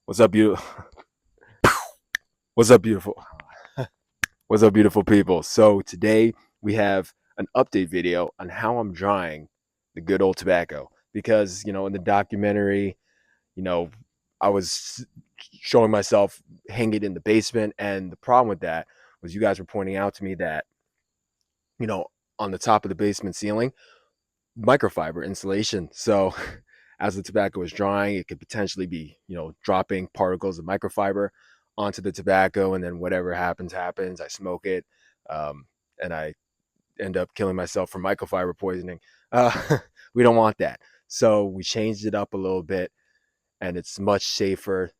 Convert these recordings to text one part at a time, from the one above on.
What's up, you? What's up, beautiful? What's up, beautiful people? So today we have an update video on how I'm drying the good old tobacco because in the documentary, you know, I was showing myself hanging it in the basement, and the problem with that was you guys were pointing out to me that you know on the top of the basement ceiling microfiber insulation. So as the tobacco is drying, it could potentially be, dropping particles of microfiber onto the tobacco, and then whatever happens. I smoke it, and I end up killing myself from microfiber poisoning. We don't want that. So we changed it up a little bit, and it's much safer,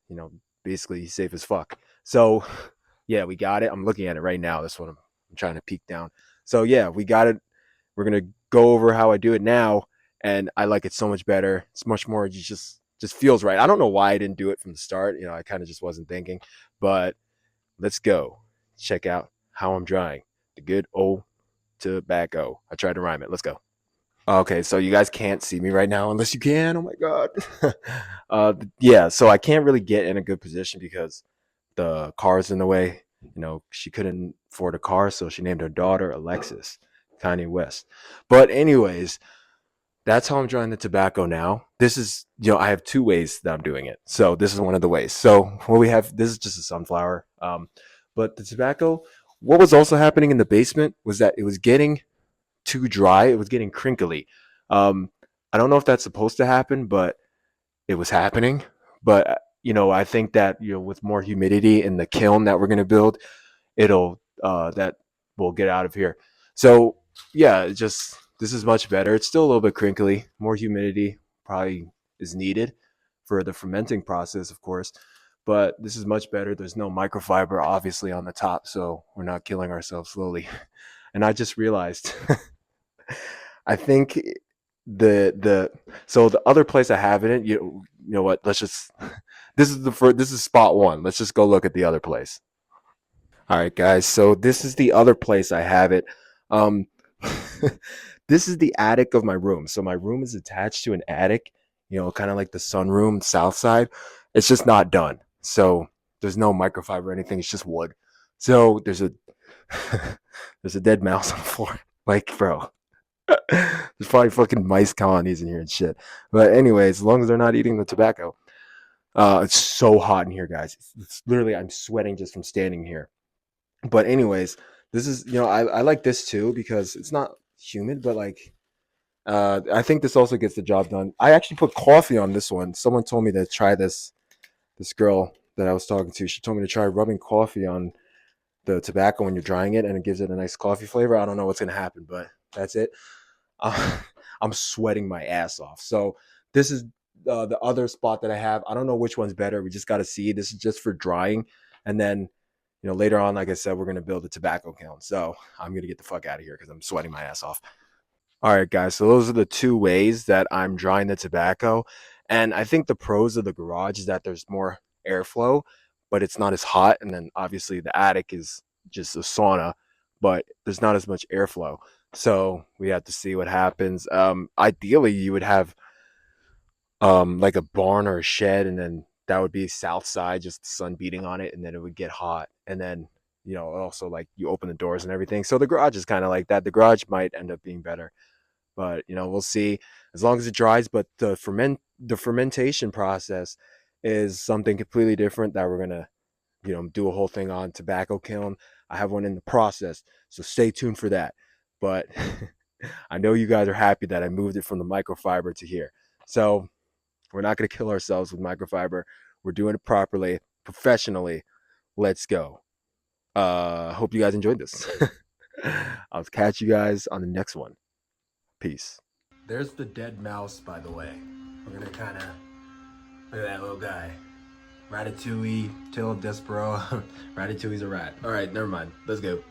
basically safe as fuck. So yeah, we got it. I'm looking at it right now. That's what I'm trying to peek down. So yeah, we got it. We're gonna go over how I do it now, and I like it so much better. It's much more just feels right. I don't know why I didn't do it from the start. I kind of just wasn't thinking. But let's go check out how I'm drying the good old tobacco. I tried to rhyme it. Let's go. Okay, so you guys can't see me right now unless you can. Oh my god. Yeah, so I can't really get in a good position because the car's in the way. She couldn't afford a car, so she named her daughter Alexis, Kanye West. But anyways, that's how I'm drying the tobacco now. This is, I have two ways that I'm doing it. So this is one of the ways. So what we have, this is just a sunflower. But the tobacco, what was also happening in the basement was that it was getting too dry. It was getting crinkly. Um, I don't know if that's supposed to happen, but it was happening. But I think that with more humidity in the kiln that we're gonna build, it'll that will get out of here. So yeah, just this is much better. It's still a little bit crinkly. More humidity probably is needed for the fermenting process, of course. But this is much better. There's no microfiber, obviously, on the top, so we're not killing ourselves slowly. And I just realized I think the so the other place I have it in, you know what? Let's just this is spot one. Let's just go look at the other place. All right, guys. So this is the other place I have it. Um, this is the attic of my room. So my room is attached to an attic. Kind of like the sunroom, south side. It's just not done. So there's no microfiber or anything. It's just wood. So there's a dead mouse on the floor. Like, bro, there's probably fucking mice colonies in here and shit. But anyways, as long as they're not eating the tobacco, it's so hot in here, guys. It's literally I'm sweating just from standing here. But anyways, this is I like this too because it's not humid, but like I think this also gets the job done. I actually put coffee on this one. Someone told me to try this. This girl that I was talking to, she told me to try rubbing coffee on the tobacco when you're drying it, and it gives it a nice coffee flavor. I don't know what's gonna happen, but that's it. Uh, I'm sweating my ass off. So this is the other spot that I have. I don't know which one's better. We just got to see. This is just for drying, and then later on, like I said, we're gonna build a tobacco kiln. So I'm gonna get the fuck out of here because I'm sweating my ass off. All right, guys. So those are the two ways that I'm drying the tobacco, and I think the pros of the garage is that there's more airflow, but it's not as hot. And then obviously the attic is just a sauna, but there's not as much airflow. So we have to see what happens. Ideally, you would have like a barn or a shed, and then that would be south side, just the sun beating on it, and then it would get hot, and then also like you open the doors and everything. So the garage is kind of like that. The garage might end up being better, but we'll see as long as it dries. But the fermentation process is something completely different that we're gonna do a whole thing on tobacco kiln. I have one in the process, so stay tuned for that. But I know you guys are happy that I moved it from the microfiber to here. So we're not going to kill ourselves with microfiber. We're doing it properly, professionally. Let's go. Hope you guys enjoyed this. I'll catch you guys on the next one. Peace. There's the dead mouse, by the way. We're gonna kind of look at that little guy. Ratatouille, Tail of Despero. Ratatouille's a rat. All right, never mind. Let's go.